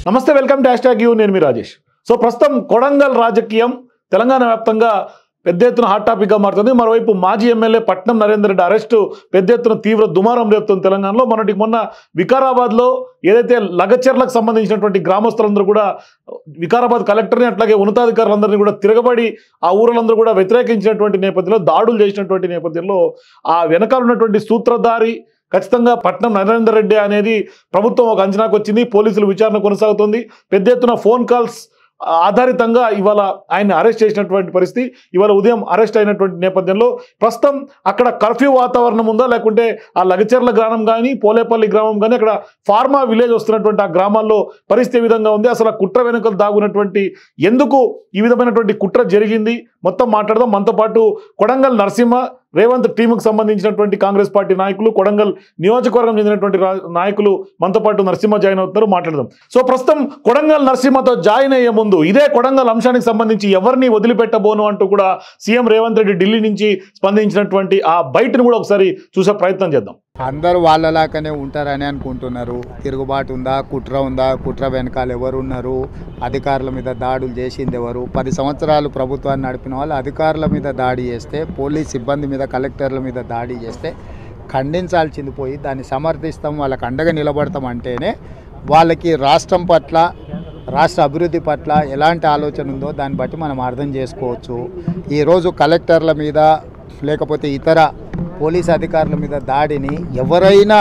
నమస్తే, welcome to #you. నేను మీ Rajesh. So ప్రస్తుతం కొడంగల్ రాజకీయం తెలంగాణ వ్యాప్తంగా పెద్ద ఎత్తున హాట్ టాపిక్గా మారుతుంది. మరోవైపు మాజీ ఎమ్మెల్యే పట్నం నరేందర్ రెడ్డి అరెస్టు పెద్ద ఎత్తున తీవ్ర దుమారం రేపుతుంది తెలంగాణలో. మొన్న వికారాబాద్లో ఏదైతే లగచెర్లకు సంబంధించినటువంటి గ్రామస్తులందరూ కూడా వికారాబాద్ కలెక్టర్ని అట్లాగే ఉన్నతాధికారులందరినీ కూడా తిరగబడి ఆ ఊరులందరూ కూడా వ్యతిరేకించినటువంటి నేపథ్యంలో, దాడులు చేసినటువంటి నేపథ్యంలో ఆ వెనకాల ఉన్నటువంటి సూత్రధారి ఖచ్చితంగా పట్నం నరేందర్ రెడ్డి అనేది ప్రభుత్వం ఒక అంచనాకు వచ్చింది. పోలీసులు విచారణ కొనసాగుతుంది. పెద్ద ఎత్తున ఫోన్ కాల్స్ ఆధారితంగా ఇవాళ ఆయన్ని అరెస్ట్ చేసినటువంటి పరిస్థితి. ఇవాళ ఉదయం అరెస్ట్ అయినటువంటి నేపథ్యంలో ప్రస్తుతం అక్కడ కర్ఫ్యూ వాతావరణం ఉందా, లేకుంటే ఆ లగచెర్ల గ్రామం కానీ పోలేపల్లి గ్రామం కానీ అక్కడ ఫార్మా విలేజ్ వస్తున్నటువంటి ఆ గ్రామాల్లో పరిస్థితి ఏ విధంగా ఉంది, అసలు ఆ కుట్ర వెనుకలు దాగున్నటువంటి ఎందుకు ఈ విధమైనటువంటి కుట్ర జరిగింది, మొత్తం మాట్లాడదాం. మనతో పాటు కొడంగల్ నరసింహ, రేవంత్ టీముకు సంబంధించినటువంటి కాంగ్రెస్ పార్టీ నాయకులు, కొడంగల్ నియోజకవర్గం చెందినటువంటి నాయకులు మనతో పాటు నరసింహ జాయిన్ అవుతున్నారు. మాట్లాడదాం. సో ప్రస్తుతం కొడంగల్ నరసింహతో జాయిన్ అయ్యే ముందు ఇదే కొడంగల్ అంశానికి సంబంధించి ఎవరిని వదిలిపెట్టబోను అంటూ కూడా సీఎం రేవంత్ రెడ్డి ఢిల్లీ నుంచి స్పందించినటువంటి ఆ బయటను కూడా ఒకసారి చూసే ప్రయత్నం చేద్దాం. అందరూ వాళ్ళలాగానే ఉంటారని అనుకుంటున్నారు. తిరుగుబాటు ఉందా, కుట్ర ఉందా, కుట్ర వెనకాల ఎవరు ఉన్నారు, అధికారుల మీద దాడులు చేసింది ఎవరు, 10 సంవత్సరాలు ప్రభుత్వాన్ని నడిపిన వాళ్ళు అధికారుల మీద దాడి చేస్తే, పోలీస్ సిబ్బంది మీద, కలెక్టర్ల మీద దాడి చేస్తే ఖండించాల్సింది పోయి దాన్ని సమర్థిస్తాం, వాళ్ళకి అండగా నిలబడతాం అంటేనే వాళ్ళకి రాష్ట్రం పట్ల, రాష్ట్ర అభివృద్ధి పట్ల ఎలాంటి ఆలోచన ఉందో దాన్ని బట్టి మనం అర్థం చేసుకోవచ్చు. ఈరోజు కలెక్టర్ల మీద లేకపోతే ఇతర పోలీస్ అధికారుల మీద దాడిని ఎవరైనా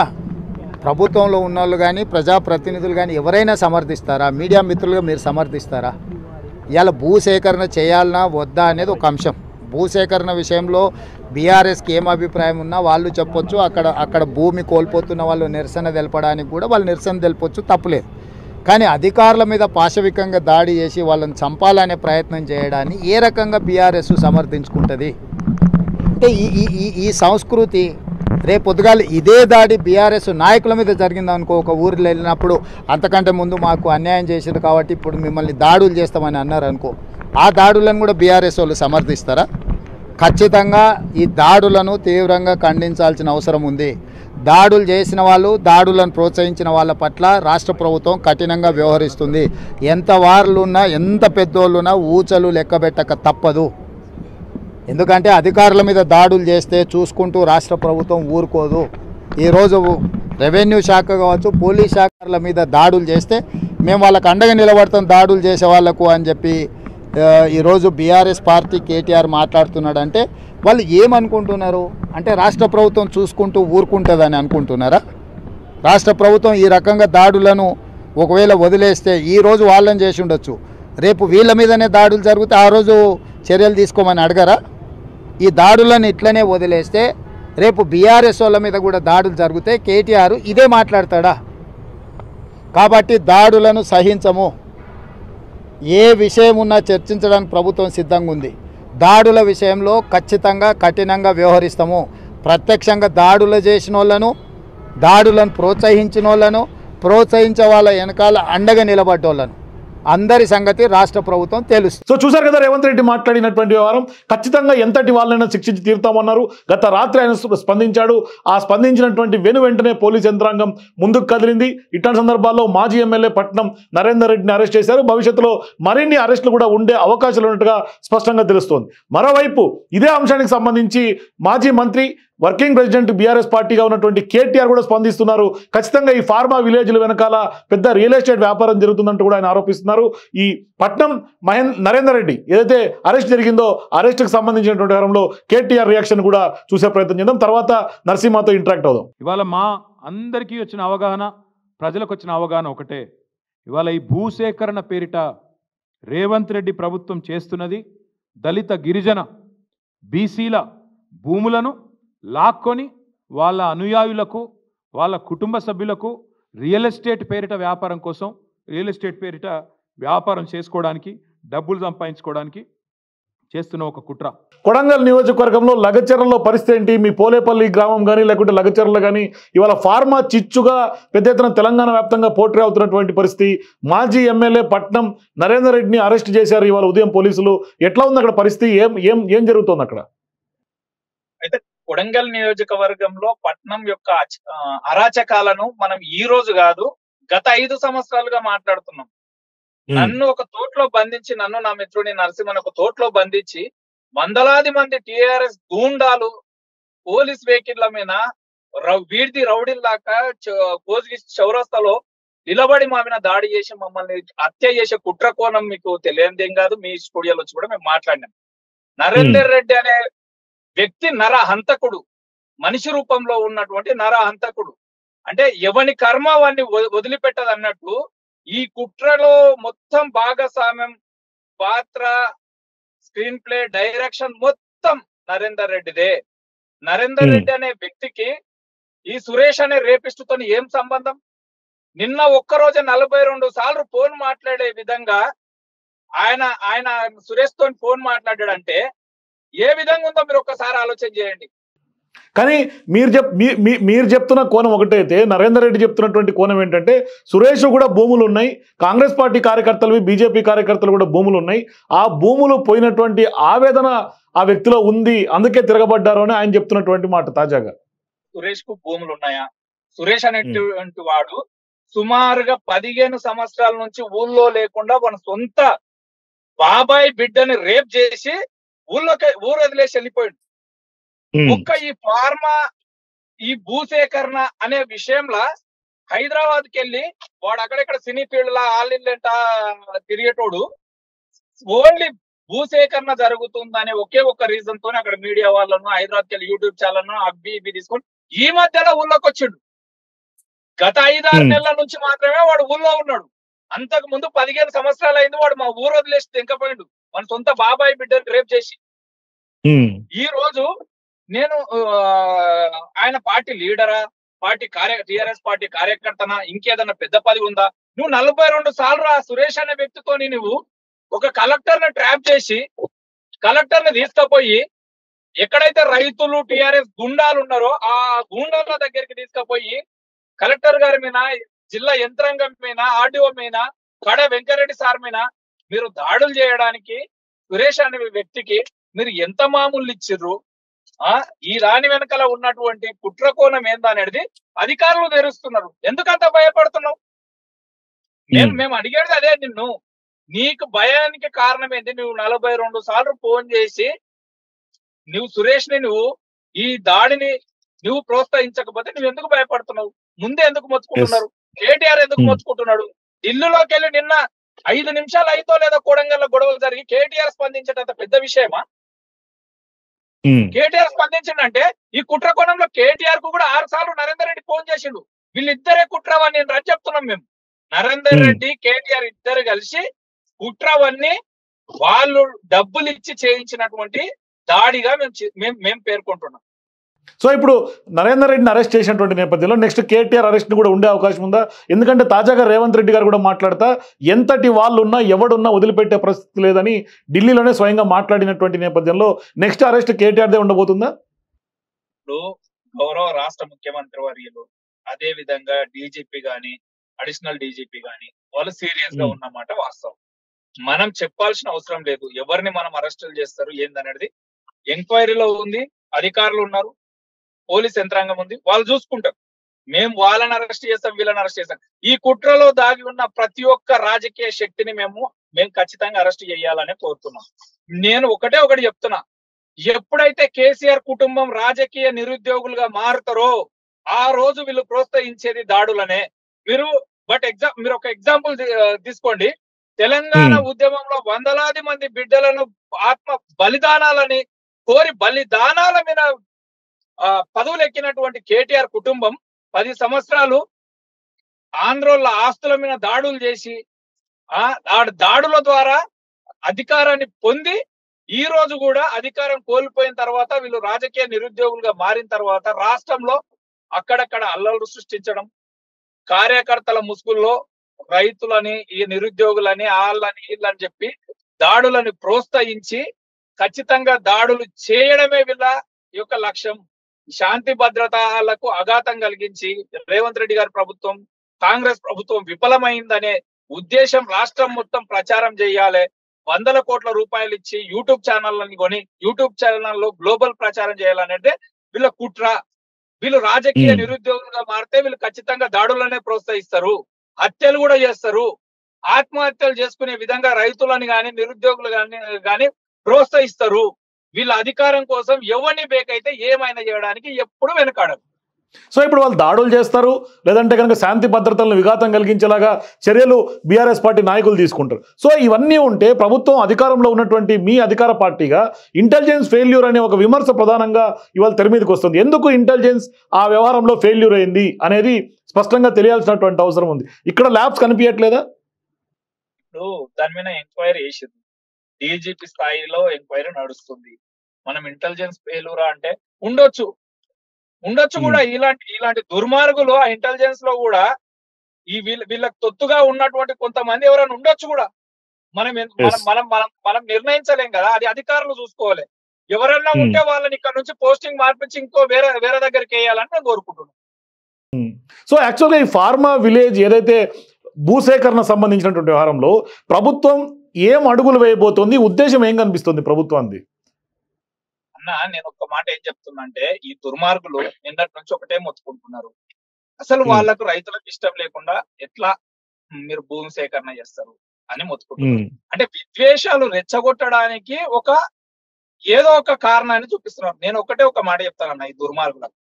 ప్రభుత్వంలో ఉన్నోళ్ళు కానీ ప్రజాప్రతినిధులు కానీ ఎవరైనా సమర్థిస్తారా? మీడియా మిత్రులుగా మీరు సమర్థిస్తారా? ఇవాళ భూసేకరణ చేయాలన్నా వద్దా అనేది ఒక అంశం. భూసేకరణ విషయంలో బీఆర్ఎస్కి ఏం అభిప్రాయం ఉన్నా వాళ్ళు చెప్పొచ్చు. అక్కడ భూమి కోల్పోతున్న వాళ్ళు నిరసన తెలపడానికి కూడా వాళ్ళు నిరసన తెలపొచ్చు, తప్పులేదు. కానీ అధికారుల మీద పాశవికంగా దాడి చేసి వాళ్ళని చంపాలనే ప్రయత్నం చేయడాన్ని ఏ రకంగా బీఆర్ఎస్ సమర్థించుకుంటుంది? అంటే ఈ సంస్కృతి రేపు పొద్దుగాల ఇదే దాడి బీఆర్ఎస్ నాయకుల మీద జరిగిందనుకో, ఒక ఊరిలో వెళ్ళినప్పుడు అంతకంటే ముందు మాకు అన్యాయం చేశారు కాబట్టి ఇప్పుడు మిమ్మల్ని దాడులు చేస్తామని అన్నారు అనుకో, ఆ దాడులను కూడా బీఆర్ఎస్ వాళ్ళు సమర్థిస్తారా? ఖచ్చితంగా ఈ దాడులను తీవ్రంగా ఖండించాల్సిన అవసరం ఉంది. దాడులు చేసిన వాళ్ళు, దాడులను ప్రోత్సహించిన వాళ్ళ పట్ల రాష్ట్ర ప్రభుత్వం కఠినంగా వ్యవహరిస్తుంది. ఎంత వారులున్నా, ఎంత పెద్దోళ్ళున్నా ఊచలు లెక్కబెట్టక తప్పదు. ఎందుకంటే అధికారుల మీద దాడులు చేస్తే చూసుకుంటూ రాష్ట్ర ప్రభుత్వం ఊరుకోదు. ఈరోజు రెవెన్యూ శాఖ కావచ్చు, పోలీస్ శాఖల మీద దాడులు చేస్తే మేము వాళ్ళకు అండగా నిలబడతాం దాడులు చేసే వాళ్లకు అని చెప్పి ఈరోజు బీఆర్ఎస్ పార్టీ కేటీఆర్ మాట్లాడుతున్నాడంటే వాళ్ళు ఏమనుకుంటున్నారు అంటే రాష్ట్ర ప్రభుత్వం చూసుకుంటూ ఊరుకుంటుందని అనుకుంటున్నారా? రాష్ట్ర ప్రభుత్వం ఈ రకంగా దాడులను ఒకవేళ వదిలేస్తే ఈరోజు వాళ్ళని చేసి ఉండొచ్చు, రేపు వీళ్ళ మీదనే దాడులు జరిగితే ఆ రోజు చర్యలు తీసుకోమని అడగరా? ఈ దాడులను ఇట్లనే వదిలేస్తే రేపు బీఆర్ఎస్ వాళ్ళ మీద కూడా దాడులు జరిగితే కేటీఆర్ ఇదే మాట్లాడతాడా? కాబట్టి దాడులను సహించము. ఏ విషయం ఉన్నా చర్చించడానికి ప్రభుత్వం సిద్ధంగా ఉంది. దాడుల విషయంలో ఖచ్చితంగా కఠినంగా వ్యవహరిస్తాము. ప్రత్యక్షంగా దాడులు చేసిన వాళ్ళను, దాడులను ప్రోత్సహించిన వాళ్ళను, ప్రోత్సహించే వాళ్ళ వెనకాల అండగా నిలబడ్డోళ్ళను అందరి సంగతి రాష్ట్ర ప్రభుత్వం తెలుస్తుంది. సో చూసారు కదా రేవంత్ రెడ్డి మాట్లాడినటువంటి వ్యవహారం. ఖచ్చితంగా ఎంతటి వాళ్ళైనా శిక్షించి తీరుతామన్నారు. గత రాత్రి ఆయన స్పందించాడు. ఆ స్పందించినటువంటి వెంటనే పోలీస్ యంత్రాంగం ముందుకు కదిలింది. ఇట్లాంటి సందర్భాల్లో మాజీ ఎమ్మెల్యే పట్నం నరేందర్ రెడ్డిని అరెస్ట్ చేశారు. భవిష్యత్తులో మరిన్ని అరెస్టులు కూడా ఉండే అవకాశాలు ఉన్నట్టుగా స్పష్టంగా తెలుస్తోంది. మరోవైపు ఇదే అంశానికి సంబంధించి మాజీ మంత్రి, వర్కింగ్ ప్రెసిడెంట్ బీఆర్ఎస్ పార్టీగా ఉన్నటువంటి కేటీఆర్ కూడా స్పందిస్తున్నారు. ఖచ్చితంగా ఈ ఫార్మా విలేజ్ల వెనకాల పెద్ద రియల్ ఎస్టేట్ వ్యాపారం జరుగుతుందంటూ కూడా ఆయన ఆరోపిస్తున్నారు. ఈ పట్నం నరేందర్ రెడ్డి ఏదైతే అరెస్ట్ జరిగిందో అరెస్ట్కి సంబంధించినటువంటి వ్యవహారంలో కేటీఆర్ రియాక్షన్ కూడా చూసే ప్రయత్నం చేద్దాం. తర్వాత నరసింహతో ఇంటరాక్ట్ అవుదాం. ఇవాళ మా అందరికీ వచ్చిన అవగాహన, ప్రజలకు వచ్చిన అవగాహన ఒకటే. ఇవాళ ఈ భూసేకరణ పేరిట రేవంత్ రెడ్డి ప్రభుత్వం చేస్తున్నది దళిత, గిరిజన, బీసీల భూములను లాక్కొని వాళ్ళ అనుయాయులకు, వాళ్ళ కుటుంబ సభ్యులకు రియల్ ఎస్టేట్ పేరిట వ్యాపారం కోసం, రియల్ ఎస్టేట్ పేరిట వ్యాపారం చేసుకోవడానికి, డబ్బులు సంపాదించుకోవడానికి చేస్తున్న ఒక కుట్ర. కొడంగల్ నియోజకవర్గంలో లగచెర్లలో పరిస్థితి ఏంటి? మీ పోలేపల్లి గ్రామం కానీ లేకుంటే లగచెర్లలో కానీ ఇవాళ ఫార్మా చిచ్చుగా పెద్ద ఎత్తున తెలంగాణ వ్యాప్తంగా పోట్రీ అవుతున్నటువంటి పరిస్థితి. మాజీ ఎమ్మెల్యే పట్నం నరేందర్ రెడ్డిని అరెస్ట్ చేశారు ఇవాళ ఉదయం పోలీసులు. ఎట్లా ఉంది అక్కడ పరిస్థితి? ఏం జరుగుతోంది అక్కడ? అయితే కొడంగల్ నియోజకవర్గంలో పట్నం యొక్క అరాచకాలను మనం ఈ రోజు కాదు, గత 5 సంవత్సరాలుగా మాట్లాడుతున్నాం. నన్ను ఒక తోటలో బంధించి, నన్ను నా మిత్రుడిని నరసింహన్ ఒక తోటలో బంధించి వందలాది మంది టిఆర్ఎస్ గూండాలు పోలీస్ వెహికల్ల మీద వీడిది రౌడీల్లాగా కోజ్గి చౌరస్తాలో నిలబడి మా మీద దాడి చేసి మమ్మల్ని హత్య చేసే కుట్ర కోణం మీకు తెలియదేం కాదు. మీ స్టూడియోలో వచ్చి కూడా మేము మాట్లాడినాం. నరేందర్ రెడ్డి అనే వ్యక్తి నర హంతకుడు, మనిషి రూపంలో ఉన్నటువంటి నర హంతకుడు. అంటే ఎవని కర్మ వాడిని వదిలిపెట్టదు అన్నట్టు ఈ కుట్రలో మొత్తం భాగస్వామ్యం, పాత్ర, స్క్రీన్ ప్లే, డైరెక్షన్ మొత్తం నరేందర్ రెడ్డిదే. నరేందర్ రెడ్డి అనే వ్యక్తికి ఈ సురేష్ అనే రేపిస్ట్ తోని ఏం సంబంధం? నిన్న ఒక్కరోజు 42 సార్లు ఫోన్ మాట్లాడే విధంగా ఆయన సురేష్ తోని ఫోన్ మాట్లాడాడంటే ఏ విధంగా ఉందో మీరు ఒక్కసారి ఆలోచన చేయండి. కానీ మీరు చెప్తున్న కోణం ఒకటైతే, నరేందర్ రెడ్డి చెప్తున్నటువంటి కోణం ఏంటంటే సురేష్ కూడా భూములు ఉన్నాయి, కాంగ్రెస్ పార్టీ కార్యకర్తలు, బీజేపీ కార్యకర్తలు కూడా భూములు ఉన్నాయి, ఆ భూములు పోయినటువంటి ఆవేదన ఆ వ్యక్తిలో ఉంది, అందుకే తిరగబడ్డారు అని ఆయన చెప్తున్నటువంటి మాట తాజాగా. సురేష్ కు భూములు ఉన్నాయా? సురేష్ అనేటువంటి వాడు సుమారుగా 15 సంవత్సరాల నుంచి ఊళ్ళో లేకుండా మన సొంత బాబాయ్ బిడ్డని రేప్ చేసి ఊరు వదిలేసి వెళ్ళిపోయాడు. ఒక్క ఈ ఫార్మా, ఈ భూసేకరణ అనే విషయంలో హైదరాబాద్ కి వెళ్ళి వాడు అక్కడెక్కడ సినీ ఫీల్డ్ లా ఆల్లింట తిరిగేటోడు ఓన్లీ భూసేకరణ జరుగుతుందనే ఒకే ఒక్క రీజన్ తోనే అక్కడ మీడియా వాళ్ళను, హైదరాబాద్కి వెళ్ళి యూట్యూబ్ ఛానల్ అబ్బి ఇవి తీసుకొని ఈ మధ్యలో ఊళ్ళోకి వచ్చిండు. గత 5-6 నెలల నుంచి మాత్రమే వాడు ఊళ్ళో ఉన్నాడు. అంతకు ముందు 15 సంవత్సరాలు అయింది వాడు మా ఊరు వదిలేసి తెంకపోయిండు మన సొంత బాబాయ్ బిడ్డను రేప్ చేసి. ఈ రోజు నేను ఆయన పార్టీ లీడరా, టిఆర్ఎస్ పార్టీ కార్యకర్తనా, ఇంకేదన్నా పెద్ద పదవి ఉందా? నువ్వు 42 సార్లు ఆ సురేష్ అనే వ్యక్తితోని నువ్వు ఒక కలెక్టర్ ని ట్రాప్ చేసి కలెక్టర్ ని తీసుకుపోయి ఎక్కడైతే రైతులు టిఆర్ఎస్ గుండాలు ఉన్నారో ఆ గుండాల దగ్గరికి తీసుకుపోయి కలెక్టర్ గారి మీద, జిల్లా యంత్రాంగం మీద, ఆర్డీఓ మీద, కడ వెంకరెడ్డి సార్ మీద మీరు దాడులు చేయడానికి సురేష్ అనే వ్యక్తికి మీరు ఎంత మామూలు ఇచ్చిర్రు? ఈ దాని వెనకాల ఉన్నటువంటి కుట్ర కోణం ఏందనేది అధికారులు తెరుస్తున్నారు. ఎందుకంత భయపడుతున్నావు? మేము అడిగేది అదే నిన్ను. నీకు భయానికి కారణం ఏంటి? నువ్వు 42 సార్లు ఫోన్ చేసి నువ్వు సురేష్ ని ఈ దాడిని నువ్వు ప్రోత్సహించకపోతే నువ్వు ఎందుకు భయపడుతున్నావు? ముందే ఎందుకు మొత్తుకుంటున్నారు? కేటీఆర్ ఎందుకు మొత్తుకుంటున్నాడు? ఢిల్లీలోకి వెళ్ళి నిన్న 5 నిమిషాలు అయితో లేదా కొడంగల్లో గొడవలు జరిగి కేటీఆర్ స్పందించేటంత పెద్ద విషయమా? కేటీఆర్ స్పందించిందంటే ఈ కుట్ర కోణంలో కేటీఆర్ కు కూడా 6 సార్లు నరేందర్ రెడ్డి ఫోన్ చేసిండు. వీళ్ళిద్దరే కుట్రవని నేను రద్దు చెప్తున్నాం. మేము నరేందర్ రెడ్డి, కేటీఆర్ ఇద్దరు కలిసి కుట్రవన్నీ వాళ్ళు డబ్బులు ఇచ్చి చేయించినటువంటి దాడిగా మేము పేర్కొంటున్నాం. సో ఇప్పుడు నరేందర్ రెడ్డిని అరెస్ట్ చేసినటువంటి నేపథ్యంలో నెక్స్ట్ కేటీఆర్ అరెస్ట్ కూడా ఉండే అవకాశం ఉందా? ఎందుకంటే తాజాగా రేవంత్ రెడ్డి గారు కూడా మాట్లాడతా ఎంతటి వాళ్ళు ఉన్నా ఎవడున్నా వదిలిపెట్టే పరిస్థితి లేదని ఢిల్లీలోనే స్వయంగా మాట్లాడినటువంటి నేపథ్యంలో నెక్స్ట్ అరెస్ట్ కేటీఆర్దే ఉండబోతుందా? ఇప్పుడు గౌరవ రాష్ట్ర ముఖ్యమంత్రి వర్యులు, అదే విధంగా డీజీపీ గాని, అడిషనల్ డీజీపీ గాని వాళ్ళు సీరియస్ గా ఉన్నమాట వాస్తవం. మనం చెప్పాల్సిన అవసరం లేదు. ఎవరిని మనం అరెస్టులు చేస్తారు ఏందనేది ఎంక్వైరీలో ఉంది. అధికారులు ఉన్నారు, పోలీస్ యంత్రాంగం ఉంది, వాళ్ళు చూసుకుంటారు. మేము వాళ్ళని అరెస్ట్ చేస్తాం, వీళ్ళని అరెస్ట్ చేస్తాం. ఈ కుట్రలో దాగి ఉన్న ప్రతి ఒక్క రాజకీయ శక్తిని మేము ఖచ్చితంగా అరెస్ట్ చేయాలని కోరుతున్నాం. నేను ఒకటి చెప్తున్నా, ఎప్పుడైతే కేసీఆర్ కుటుంబం రాజకీయ నిరుద్యోగులుగా మారుతారో ఆ రోజు వీళ్ళు ప్రోత్సహించేది దాడులనే. మీరు ఒక ఎగ్జాంపుల్ తీసుకోండి. తెలంగాణ ఉద్యమంలో వందలాది మంది బిడ్డలను ఆత్మ బలిదానాలని కోరి బలిదానాల మీద పదవులు ఎక్కినటువంటి కేటీఆర్ కుటుంబం 10 సంవత్సరాలు ఆంధ్రోళ్ళ ఆస్తుల మీద దాడులు చేసి దాడుల ద్వారా అధికారాన్ని పొంది ఈ రోజు కూడా అధికారం కోల్పోయిన తర్వాత వీళ్ళు రాజకీయ నిరుద్యోగులుగా మారిన తర్వాత రాష్ట్రంలో అక్కడక్కడ అల్లర్లు సృష్టించడం, కార్యకర్తల ముసుగుల్లో రైతులని, ఈ నిరుద్యోగులని, వాళ్ళని వీళ్ళని చెప్పి దాడులని ప్రోత్సహించి ఖచ్చితంగా దాడులు చేయడమే వీళ్ళ యొక్క లక్ష్యం. శాంతి భద్రతలకు ఆఘాతం కలిగించి రేవంత్ రెడ్డి గారి ప్రభుత్వం, కాంగ్రెస్ ప్రభుత్వం విఫలమైందనే ఉద్దేశం రాష్ట్రం మొత్తం ప్రచారం చేయాలి. 100 కోట్ల రూపాయలు ఇచ్చి యూట్యూబ్ ఛానళ్ళని కొని యూట్యూబ్ ఛానల్లో గ్లోబల్ ప్రచారం చేయాలనేది వీళ్ళ కుట్ర. వీళ్ళు రాజకీయ నిరుద్యోగులుగా మారితే వీళ్ళు ఖచ్చితంగా దాడులనే ప్రోత్సహిస్తారు, హత్యలు కూడా చేస్తారు. ఆత్మహత్యలు చేసుకునే విధంగా రైతులను కానీ నిరుద్యోగులు కానీ ప్రోత్సహిస్తారు. వీళ్ళ అధికారం కోసం ఎవరిని బేకైతే ఏమైనా చేయడానికి ఎప్పుడు వెనుకాడరు. సో ఇప్పుడు వాళ్ళు దాడులు చేస్తారు, లేదంటే కనుక శాంతి భద్రతలను విఘాతం కలిగించేలాగా చర్యలు బీఆర్ఎస్ పార్టీ నాయకులు తీసుకుంటారు. సో ఇవన్నీ ఉంటే ప్రభుత్వం అధికారంలో ఉన్నటువంటి మీ అధికార పార్టీగా ఇంటెలిజెన్స్ ఫెయిల్యూర్ అనే ఒక విమర్శ ప్రధానంగా ఇవాళ తెర మీదకి వస్తుంది. ఎందుకు ఇంటెలిజెన్స్ ఆ వ్యవహారంలో ఫెయిల్యూర్ అయింది అనేది స్పష్టంగా తెలియాల్సినటువంటి అవసరం ఉంది. ఇక్కడ ల్యాబ్స్ కనిపించట్లేదా? ఇప్పుడు దాని మీద ఎంక్వైరీ చేసింది, డీజీపీ స్థాయిలో ఎంక్వైరీ నడుస్తుంది. మనం ఇంటెలిజెన్స్ ఫెయిల్యూరా అంటే ఉండొచ్చు కూడా. ఇలాంటి దుర్మార్గులు ఆ ఇంటెలిజెన్స్ లో కూడా ఈ వీళ్ళకి తొత్తుగా ఉన్నటువంటి కొంతమంది ఎవరైనా ఉండొచ్చు కూడా. మనం నిర్ణయించలేం కదా, అది అధికారులు చూసుకోవాలి. ఎవరైనా ఉంటే వాళ్ళని ఇక్కడ నుంచి పోస్టింగ్ మార్పించి ఇంకో వేరే దగ్గరికి వేయాలని నేను కోరుకుంటున్నాను. సో యాక్చువల్గా ఈ ఫార్మా విలేజ్ ఏదైతే భూసేకరణ సంబంధించినటువంటి వ్యవహారంలో ప్రభుత్వం ఏం అడుగులు వేయబోతోంది, ఉద్దేశం ఏం కనిపిస్తుంది ప్రభుత్వానికి? అన్న నేను ఒక్క మాట ఏం చెప్తున్నా అంటే, ఈ దుర్మార్గులు నిన్నటి నుంచి ఒకటే మొత్తుకుంటున్నారు. అసలు వాళ్ళకు రైతులకు ఇష్టం లేకుండా ఎట్లా మీరు భూమి సేకరణ చేస్తారు అని మొత్తుకుంటున్నారు. అంటే విద్వేషాలు రెచ్చగొట్టడానికి ఏదో ఒక కారణాన్ని చూపిస్తున్నారు. నేను ఒక మాట చెప్తానన్న, ఈ దుర్మార్గులకు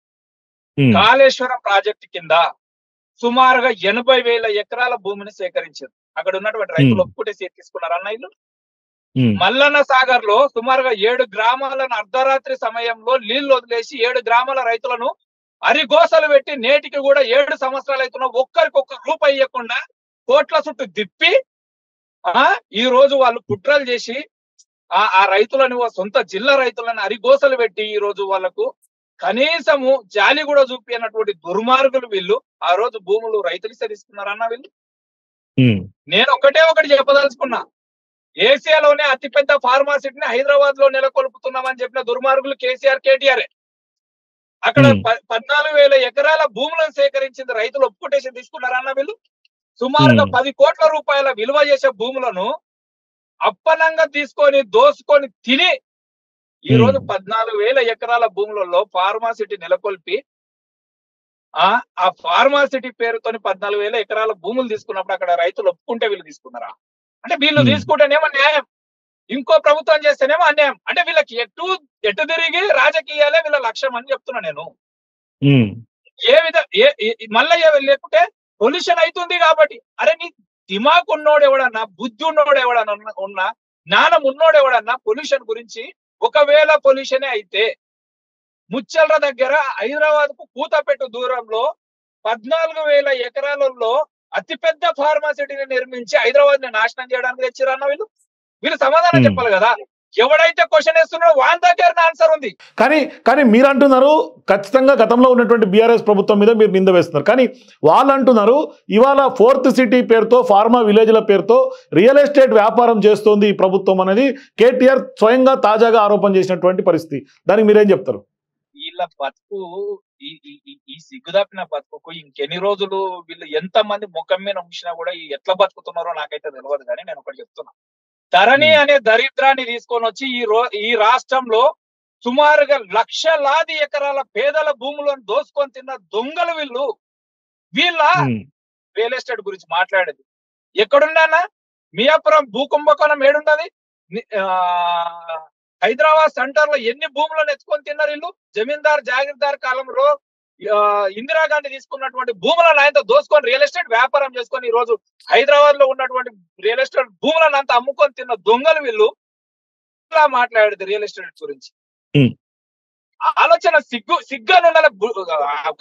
కాళేశ్వరం ప్రాజెక్టు కింద సుమారుగా 80,000 ఎకరాల భూమిని సేకరించారు. అక్కడ ఉన్నటువంటి రైతులు ఒప్పుకుంటే తీసుకున్నారన్న ఇల్లు. మల్లన్న సాగర్ లో సుమారుగా 7 గ్రామాలను అర్ధరాత్రి సమయంలో నీళ్లు వదిలేసి 7 గ్రామాల రైతులను అరిగోసలు పెట్టి నేటికి కూడా 7 సంవత్సరాలు అవుతున్నా ఒక్కరికొక్క రూపాయి ఇవ్వకుండా కోట్ల చుట్టూ తిప్పి ఈ రోజు వాళ్ళు కుట్రలు చేసి ఆ రైతులను, సొంత జిల్లా రైతులను అరిగోసలు పెట్టి ఈ రోజు వాళ్ళకు కనీసము జాలి కూడా చూపినటువంటి దుర్మార్గులు వీళ్ళు. ఆ రోజు భూములు రైతులు తీసుకున్నారన్న వీళ్ళు. నేను ఒకటి చెప్పదలుచుకున్నా, ఏసియాలోనే అతిపెద్ద ఫార్మాసిటీని హైదరాబాద్ లో నెలకొల్పుతున్నామని చెప్పిన దుర్మార్గులు కేసీఆర్, కేటీఆర్. అక్కడ 14,000 ఎకరాల భూములను సేకరించింది రైతులు ఒప్పుకొట్టేసి తీసుకున్నారన్న వీళ్ళు. సుమారుగా 10 కోట్ల రూపాయల విలువ చేసే భూములను అప్పనంగా తీసుకొని దోసుకొని తిని ఈ రోజు 14,000 ఎకరాల భూములలో ఫార్మాసిటీ నెలకొల్పి ఆ ఫార్మాసిటీ పేరుతోని 14,000 ఎకరాల భూములు తీసుకున్నప్పుడు అక్కడ రైతులు ఒప్పుకుంటే వీళ్ళు తీసుకున్నారా? అంటే వీళ్ళు తీసుకుంటేనేమో న్యాయం, ఇంకో ప్రభుత్వం చేస్తేనేమో అన్యాయం. అంటే వీళ్ళకి ఎటు తిరిగి రాజకీయాలే వీళ్ళ లక్ష్యం అని చెప్తున్నా నేను. మళ్ళీ లేకుంటే పొల్యూషన్ అవుతుంది కాబట్టి, అరే నీ దిమాగ్ ఉన్నోడు ఎవడన్నా, బుద్ధి ఉన్నోడు ఎవడన్నా, జ్ఞానం ఉన్నోడు ఎవడన్నా పొల్యూషన్ గురించి, ఒకవేళ పొల్యూషనే అయితే ముచ్చల్ర దగ్గర హైదరాబాద్ కు కూతపెట్టు దూరంలో 14,000 ఎకరాలలో అతిపెద్ద ఫార్మాసిటీని నిర్మించి హైదరాబాద్ ని నాశనం చేయడానికి తెచ్చిరన్న వీళ్ళు సమాధానం చెప్పాలి కదా. ఎవడైతే క్వశ్చన్ వేస్తున్నాడో వాళ్ళ దగ్గర ఆన్సర్ ఉంది. కానీ మీరు అంటున్నారు ఖచ్చితంగా గతంలో ఉన్నటువంటి బీఆర్ఎస్ ప్రభుత్వం మీద మీరు నింద వేస్తున్నారు. కానీ వాళ్ళు అంటున్నారు ఇవాళ 4th సిటీ పేరుతో, ఫార్మా విలేజ్ల పేరుతో రియల్ ఎస్టేట్ వ్యాపారం చేస్తోంది ఈ ప్రభుత్వం అనేది కేటీఆర్ స్వయంగా తాజాగా ఆరోపణ చేసినటువంటి పరిస్థితి. దానికి మీరేం చెప్తారు? వీళ్ళ బతుకు, ఈ సిగ్గుదాపిన బతుకు ఇంకెన్ని రోజులు వీళ్ళు ఎంత మంది ముఖం మీద ఉంచినా కూడా ఎట్లా బతుకుతున్నారో నాకైతే తెలియదు. కానీ నేను ఒకటి చెప్తున్నా, ధరణి అనే దరిద్రాన్ని తీసుకొని వచ్చి ఈ రాష్ట్రంలో సుమారుగా లక్షలాది ఎకరాల పేదల భూములను దోసుకొని తిన్న దొంగలు వీళ్ళు. వీళ్ళ రియల్ ఎస్టేట్ గురించి మాట్లాడేది ఎక్కడున్నా? మియాపురం భూకుంభకోణం ఏడున్నది? హైదరాబాద్ సెంటర్ లో ఎన్ని భూములను ఎత్తుకొని తిన్నారు వీళ్ళు? జమీందార్ జాగీర్దార్ కాలంలో ఇందిరాగాంధీ తీసుకున్నటువంటి భూములను ఆయనతో దోసుకొని రియల్ ఎస్టేట్ వ్యాపారం చేసుకొని ఈ రోజు హైదరాబాద్ లో ఉన్నటువంటి రియల్ ఎస్టేట్ భూములను అంతా అమ్ముకొని తిన్న దొంగలు వీళ్ళు. ఇలా మాట్లాడేది రియల్ ఎస్టేట్ గురించి. ఆలోచన సిగ్గానుండాలి.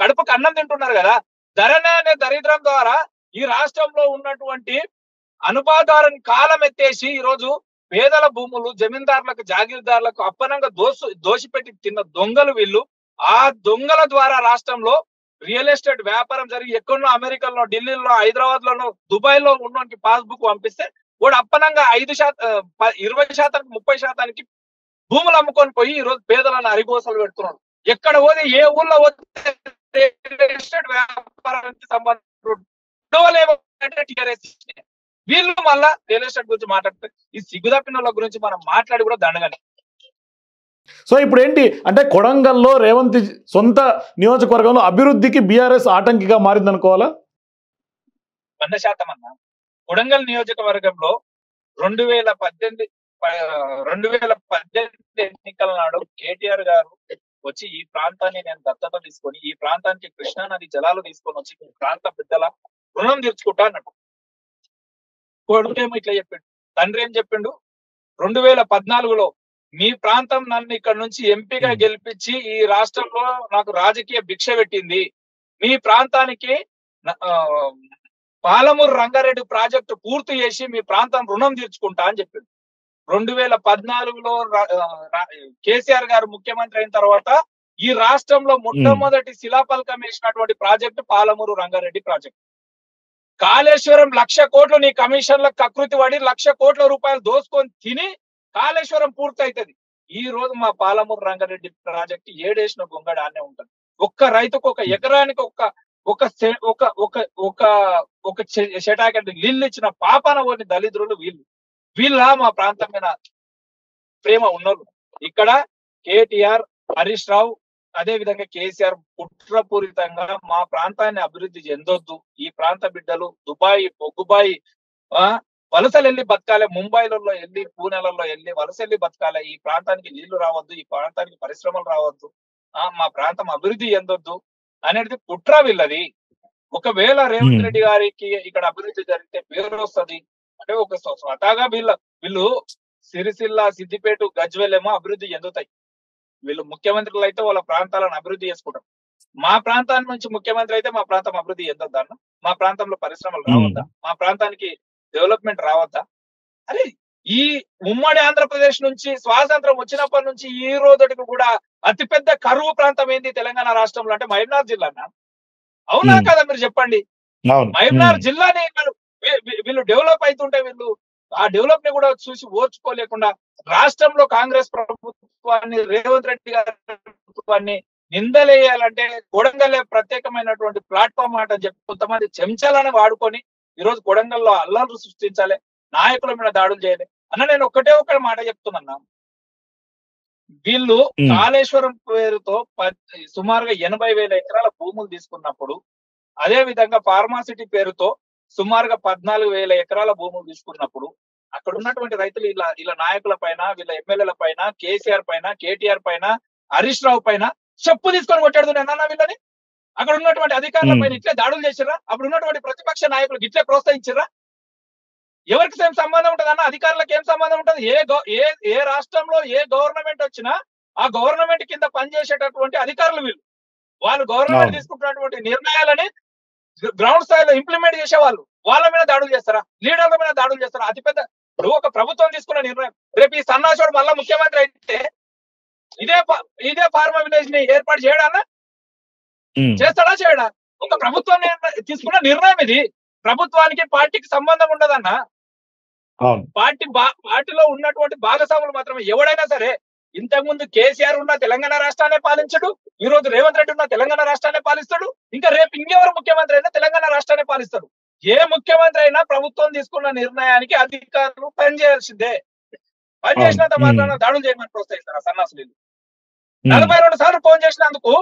కడుపుకు అన్నం తింటున్నారు కదా. ధరణి అనే దరిద్రం ద్వారా ఈ రాష్ట్రంలో ఉన్నటువంటి అనుపాదాలను కాలం ఎత్తేసి ఈ రోజు పేదల భూములు జమీందారులకు, జాగీర్దారులకు అప్పనంగా దోషిపెట్టి తిన్న దొంగలు వీళ్ళు. ఆ దొంగల ద్వారా రాష్ట్రంలో రియల్ ఎస్టేట్ వ్యాపారం జరిగి ఎక్కడో అమెరికాలో, ఢిల్లీలో, హైదరాబాద్ లోనో, దుబాయ్ లో ఉన్నోనికి పాస్బుక్ పంపిస్తే వాడు అప్పనంగా 20%, 30% భూములు అమ్ముకొని పోయి ఈ రోజు పేదలను అరిగోసలు పెడుతున్నాడు. ఎక్కడ పోతే, ఏ ఊళ్ళో పోతే రియల్ ఎస్టేట్ వ్యాపారానికి సంబంధించిన వీళ్ళు మళ్ళా రియల్ ఎస్టేట్ గురించి మాట్లాడితే ఈ సిగ్గుదప్పిన గురించి మనం మాట్లాడి కూడా దండగానే. సో ఇప్పుడు ఏంటి అంటే కొడంగల్లో రేవంత్ సొంత నియోజకవర్గంలో అభివృద్ధికి బీఆర్ఎస్ ఆటంకిగా మారింది అనుకోవాలా? 100% అన్న. కొడంగల్ నియోజకవర్గంలో 2018 ఎన్నికల నాడు కేటీఆర్ గారు వచ్చి ఈ ప్రాంతాన్ని నేను దత్తత తీసుకొని ఈ ప్రాంతానికి కృష్ణా నది జలాలు తీసుకొని వచ్చి ఈ ప్రాంత బిడ్డల రుణం తీర్చుకుంటా అన్నట్టు. కొడుకేమో ఇట్లా చెప్పిండు, తండ్రి ఏం చెప్పిండు, 2014లో మీ ప్రాంతం నన్ను ఇక్కడ నుంచి ఎంపీగా గెలిపించి ఈ రాష్ట్రంలో నాకు రాజకీయ భిక్ష పెట్టింది, మీ ప్రాంతానికి పాలమూరు రంగారెడ్డి ప్రాజెక్టు పూర్తి చేసి మీ ప్రాంతం రుణం తీర్చుకుంటా అని చెప్పిండు. 2014లో కేసీఆర్ గారు ముఖ్యమంత్రి అయిన తర్వాత ఈ రాష్ట్రంలో మొట్టమొదటి శిలాఫలకం వేసినటువంటి ప్రాజెక్టు పాలమూరు రంగారెడ్డి ప్రాజెక్టు. కాళేశ్వరం 1,00,000 కోట్లు నీ కమిషన్లకు కకృతి పడి 1,00,000 కోట్ల రూపాయలు దోసుకొని తిని కాళేశ్వరం పూర్తి అవుతుంది. ఈ రోజు మా పాలమూరు రంగారెడ్డి ప్రాజెక్టు ఏడేసిన గొంగడ ఆనే ఉంటుంది. ఒక్క రైతుకు ఒక ఎకరానికి ఒక షటాకెట్ నీళ్ళు ఇచ్చిన పాపన ఓని దళిద్రులు వీళ్ళ మా ప్రాంతం మీద ప్రేమ ఉన్నోళ్ళు. ఇక్కడ కేటీఆర్, హరీష్ రావు, అదే విధంగా కేసీఆర్ కుట్రపూరితంగా మా ప్రాంతాన్ని అభివృద్ధి చెందొద్దు, ఈ ప్రాంత బిడ్డలు దుబాయ్ బొగ్గుబాయి వలసలు వెళ్ళి బతకాలి, ముంబైలలో వెళ్ళి పూణెలలో వెళ్ళి వలస వెళ్ళి బతకాలి, ఈ ప్రాంతానికి నీళ్లు రావద్దు, ఈ ప్రాంతానికి పరిశ్రమలు రావద్దు, మా ప్రాంతం అభివృద్ధి చెందొద్దు అనేది కుట్ర వీళ్ళది. ఒకవేళ రేవంత్ రెడ్డి గారికి ఇక్కడ అభివృద్ధి జరిగితే పేరు వస్తుంది అంటే ఒక స్వతహాగా వీళ్ళు సిరిసిల్ల, సిద్దిపేట, గజ్వేల్ ఏమో అభివృద్ధి చెందుతాయి. వీళ్ళు ముఖ్యమంత్రులు అయితే వాళ్ళ ప్రాంతాలను అభివృద్ధి చేసుకుంటారు. మా ప్రాంతాన్ని నుంచి ముఖ్యమంత్రి అయితే మా ప్రాంతం అభివృద్ధి చెందొద్దా అన్న? మా ప్రాంతంలో పరిశ్రమలు రావద్దా? మా ప్రాంతానికి డెవలప్మెంట్ రావద్దా? అరే ఈ ఉమ్మడి ఆంధ్రప్రదేశ్ నుంచి స్వాతంత్రం వచ్చినప్పటి నుంచి ఈ రోజుకి కూడా అతిపెద్ద కరువు ప్రాంతం ఏంది తెలంగాణ రాష్ట్రంలో అంటే మహబూబ్నగర్ జిల్లా. అవునా కదా మీరు చెప్పండి. మహబూబ్నగర్ జిల్లాని వీళ్ళు డెవలప్ అవుతుంటే వీళ్ళు ఆ డెవలప్ ని కూడా చూసి ఓర్చుకోలేకుండా రాష్ట్రంలో కాంగ్రెస్ ప్రభుత్వాన్ని, రేవంత్ రెడ్డి గారి ప్రభుత్వాన్ని నిందలేయాలంటే కొడంగల్లే ప్రత్యేకమైనటువంటి ప్లాట్ఫామ్ మాట చెప్పి కొంతమంది చెంచాలని వాడుకొని ఈ రోజు కొడంగల్లో అల్లర్లు సృష్టించాలి, నాయకుల మీద దాడులు చేయాలి అన్న. నేను ఒకటే మాట చెప్తున్నా, వీళ్ళు కాళేశ్వరం పేరుతో సుమారుగా 80,000 ఎకరాల భూములు తీసుకున్నప్పుడు, అదే విధంగా ఫార్మాసిటీ పేరుతో సుమారుగా 14,000 ఎకరాల భూములు తీసుకున్నప్పుడు అక్కడ ఉన్నటువంటి రైతులు ఇలా నాయకుల పైన, వీళ్ళ ఎమ్మెల్యేల పైన, కేసీఆర్ పైన, కేటీఆర్ పైన, హరీష్ రావు పైన చెప్పు తీసుకొని కొట్టాడుతున్నా వీళ్ళని. అక్కడ ఉన్నటువంటి అధికారుల పైన ఇట్లే దాడులు చేసిర్రా? అప్పుడు ఉన్నటువంటి ప్రతిపక్ష నాయకులకు ఇట్లే ప్రోత్సహించిర్రా? ఎవరికి ఏం సంబంధం ఉంటుంది అన్న? అధికారులకు ఏం సంబంధం ఉంటుంది? ఏ రాష్ట్రంలో ఏ గవర్నమెంట్ వచ్చినా ఆ గవర్నమెంట్ కింద పనిచేసేటటువంటి అధికారులు వాళ్ళు గవర్నమెంట్ తీసుకుంటున్నటువంటి నిర్ణయాలని గ్రౌండ్ స్థాయిలో ఇంప్లిమెంట్ చేసేవాళ్ళు. వాళ్ళ మీద దాడులు చేస్తారా? లీడర్ల మీద దాడులు చేస్తారా? అతిపెద్ద ఇప్పుడు ఒక ప్రభుత్వం తీసుకున్న నిర్ణయం, రేపు ఈ సన్నాసుడు మళ్ళా ముఖ్యమంత్రి అయితే ఇదే ఫార్మా విలేజ్ ని ఏర్పాటు చేయడానా? చేస్తాడా చేయడా? ఒక ప్రభుత్వం తీసుకున్న నిర్ణయం ఇది. ప్రభుత్వానికి పార్టీకి సంబంధం ఉండదన్న. పార్టీలో ఉన్నటువంటి భాగస్వాములు మాత్రమే. ఎవడైనా సరే, ఇంతకుముందు కేసీఆర్ ఉన్న తెలంగాణ రాష్ట్రాన్ని పాలించడు, ఈ రోజు రేవంత్ రెడ్డి ఉన్న తెలంగాణ రాష్ట్రాన్ని పాలిస్తాడు, ఇంకా రేపు ఇంకెవరు ముఖ్యమంత్రి అయినా తెలంగాణ రాష్ట్రాన్ని పాలిస్తాడు. ఏ ముఖ్యమంత్రి అయినా ప్రభుత్వం తీసుకున్న నిర్ణయానికి అధికారులు పనిచేయాల్సిందే. పనిచేసినంత మాత్రాన దాడులు చేయమని ప్రోత్సహిస్తారు సన్నాసులు. 42 సార్లు ఫోన్ చేసినందుకు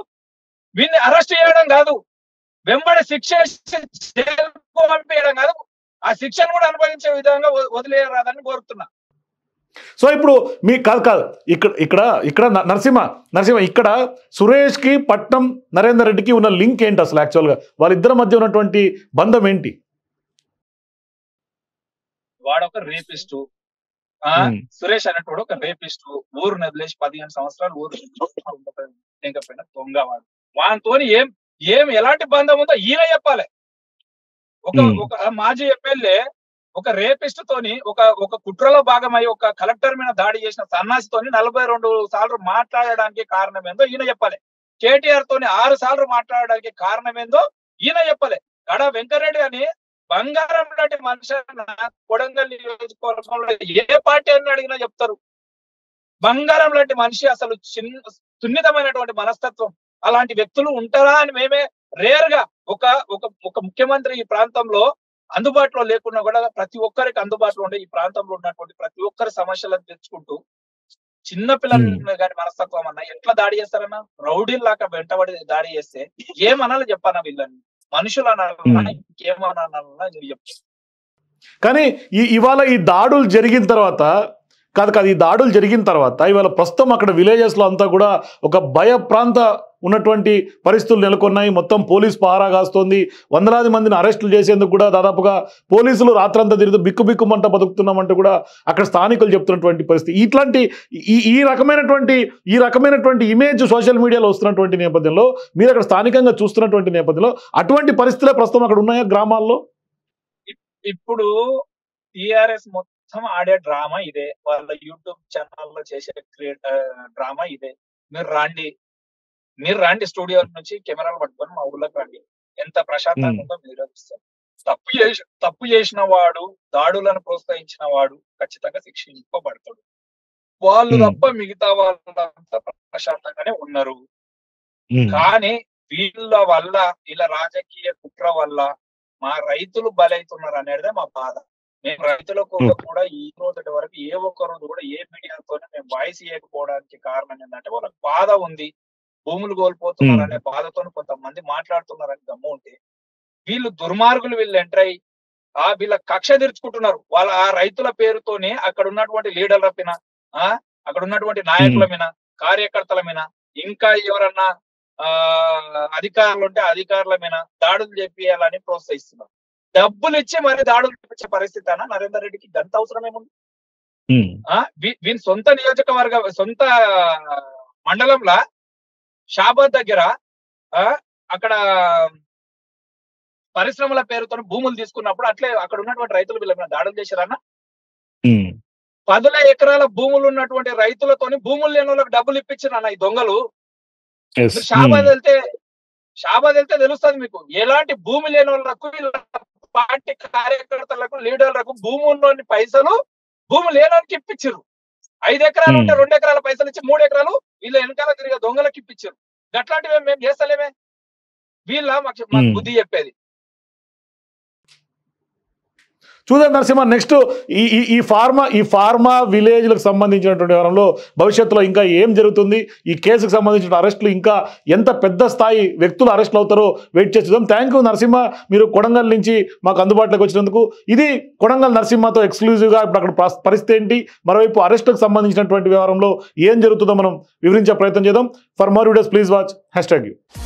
వీళ్ళని అరెస్ట్ చేయడం కాదు, వెంబడి శిక్ష పంపించడం కాదు, ఆ శిక్షను కూడా అనుభవించే విధంగా వదిలేయరాదని కోరుతున్నా. సో ఇప్పుడు మీ కాదు ఇక్కడ నరసింహ ఇక్కడ సురేష్ కి పట్నం నరేందర్ రెడ్డికి ఉన్న లింక్ ఏంటి అసలు? యాక్చువల్ గా వాళ్ళిద్దరి మధ్య ఉన్నటువంటి బంధం ఏంటి? వాడొక రేపిస్టు, సురేష్ అనేటువంటి ఒక రేపిస్టు, ఊరు నదిలేసి 15 సంవత్సరాలు ఊరు లేకపోయినా దొంగ వాడు. వానితో ఎలాంటి బంధం ఉందో ఈయన చెప్పాలి. ఒక మాజీ ఎమ్మెల్యే ఒక రేపిస్ట్ తోని ఒక కుట్రలో భాగమై ఒక కలెక్టర్ మీద దాడి చేసిన సన్నాసితోని 42 సార్లు మాట్లాడడానికి కారణం ఏందో ఈయన చెప్పాలి. కేటీఆర్ తోని 6 సార్లు మాట్లాడడానికి కారణం ఏందో ఈయన చెప్పాలి. కడ వెంకరెడ్డి అని బంగారం లాంటి మనిషి కొడంగల్ నియోజకవర్గంలో ఏ పార్టీ అని అడిగినా చెప్తారు. బంగారం లాంటి మనిషి, అసలు సున్నితమైనటువంటి మనస్తత్వం, అలాంటి వ్యక్తులు ఉంటారా అని మేమే రేర్ గా ఒక ముఖ్యమంత్రి ఈ ప్రాంతంలో అందుబాటులో లేకున్నా కూడా ప్రతి ఒక్కరికి అందుబాటులో ఉండే ఈ ప్రాంతంలో ఉన్నటువంటి ప్రతి ఒక్కరి సమస్యలను తెచ్చుకుంటూ చిన్న పిల్లల గారి మనస్తత్వం అన్న ఎట్లా దాడి చేస్తారన్నా? రౌడీల్లాగా వెంటబడి దాడి చేస్తే ఏమనాలి చెప్పానా? వీళ్ళని మనుషులు అనాలన్నా ఇంకేమనాలన్నా నువ్వు చెప్పు. కానీ ఇవాళ ఈ దాడులు జరిగిన తర్వాత కాదు ఈ దాడులు జరిగిన తర్వాత ఇవాళ ప్రస్తుతం అక్కడ విలేజెస్లో అంతా కూడా ఒక భయప్రాంత ఉన్నటువంటి పరిస్థితులు నెలకొన్నాయి. మొత్తం పోలీస్ పహారా కాస్తోంది. వందలాది మందిని అరెస్టులు చేసేందుకు కూడా దాదాపుగా పోలీసులు రాత్రంతా తిరుగుతూ బిక్కుబిక్కుమంట బతుకుతున్నామంటూ కూడా అక్కడ స్థానికులు చెప్తున్నటువంటి పరిస్థితి. ఇట్లాంటి ఈ రకమైనటువంటి ఇమేజ్ సోషల్ మీడియాలో వస్తున్నటువంటి నేపథ్యంలో, మీరు అక్కడ స్థానికంగా చూస్తున్నటువంటి నేపథ్యంలో అటువంటి పరిస్థితులే ప్రస్తుతం అక్కడ ఉన్నాయా గ్రామాల్లో? ఇప్పుడు టిఆర్ఎస్ మొత్తం ఆడే డ్రామా ఇదే, వాళ్ళ యూట్యూబ్ ఛానల్లో చేసే డ్రామా ఇదే. మీరు రండి స్టూడియో నుంచి కెమెరాలు పట్టుకొని మా ఊళ్ళోకి రండి, ఎంత ప్రశాంతంగా ఉందో మీరు చూస్తారు. తప్పు చేసిన వాడు, దాడులను ప్రోత్సహించిన వాడు ఖచ్చితంగా శిక్షింపబడతాడు. వాళ్ళు తప్ప మిగతా వాళ్ళంతా ప్రశాంతంగానే ఉన్నారు. కానీ వీళ్ళ రాజకీయ కుట్ర వల్ల మా రైతులు బలైతున్నారు అనేదే మా బాధ. మేము రైతులకు కూడా ఈ రోజు వరకు ఏ ఒక్క రోజు కూడా ఏ మీడియాతోనే మేము వాయిస్ ఇవ్వకపోవడానికి కారణం ఏంటంటే వాళ్ళకి బాధ ఉంది, భూములు కోల్పోతున్నారు అనే బాధతో కొంతమంది మాట్లాడుతున్నారని గమ్ము ఉంటే, వీళ్ళు దుర్మార్గులు, వీళ్ళు ఎంటర్ అయ్యి వీళ్ళ కక్ష తీర్చుకుంటున్నారు. వాళ్ళ ఆ రైతుల పేరుతోనే అక్కడ ఉన్నటువంటి లీడర్ల మీద, అక్కడ ఉన్నటువంటి నాయకుల మీద, కార్యకర్తల మీద, ఇంకా ఎవరన్నా అధికారులు ఉంటే అధికారుల మీద దాడులు చేపియాలని ప్రోత్సహిస్తున్నారు. డబ్బులు ఇచ్చి మరి దాడులు చేపించే పరిస్థితి అన్న నరేందర్ రెడ్డికి గంత అవసరం ఏముంది? వీని సొంత నియోజకవర్గ సొంత మండలంలో షాబాద్ దగ్గర అక్కడ పరిశ్రమల పేరుతో భూములు తీసుకున్నప్పుడు అట్లే అక్కడ ఉన్నటువంటి రైతులు వీళ్ళ మీద దాడులు చేశారన్న. 10 ఎకరాల భూములు ఉన్నటువంటి రైతులతోని భూములు లేని వాళ్ళకి డబ్బులు ఇప్పించారన్న ఈ దొంగలు. షాబాద్ వెళ్తే తెలుస్తుంది మీకు, ఎలాంటి భూమి లేని వాళ్ళకు, పార్టీ కార్యకర్తలకు, లీడర్లకు భూముల్లోని పైసలు భూమి లేని వాళ్ళకి ఇప్పించారు. 5 ఎకరాలు ఉంటే 2 ఎకరాల పైసలు ఇచ్చి 3 ఎకరాలు వీళ్ళ వెనకాల తిరిగే దొంగలకు ఇప్పించారు. అట్లాంటివి మేము చేస్తలేమే, వీళ్ళ మాకు బుద్ధి చెప్పేది. చూద్దాం నరసింహ, నెక్స్ట్ ఈ ఫార్మా విలేజ్లకు సంబంధించినటువంటి వ్యవహారంలో భవిష్యత్తులో ఇంకా ఏం జరుగుతుంది, ఈ కేసుకు సంబంధించిన అరెస్టులు ఇంకా ఎంత పెద్ద స్థాయి వ్యక్తులు అరెస్టులు అవుతారో వెయిట్ చేసి చూద్దాం. థ్యాంక్ యూ నరసింహ, మీరు కొడంగల్ నుంచి మాకు అందుబాటులోకి వచ్చినందుకు. ఇది కొడంగల్ నరసింహతో ఎక్స్క్లూజివ్గా ఇప్పుడు అక్కడ పరిస్థితి ఏంటి, మరోవైపు అరెస్టులకు సంబంధించినటువంటి వ్యవహారంలో ఏం జరుగుతుందో మనం వివరించే ప్రయత్నం చేద్దాం. For more videos please watch #.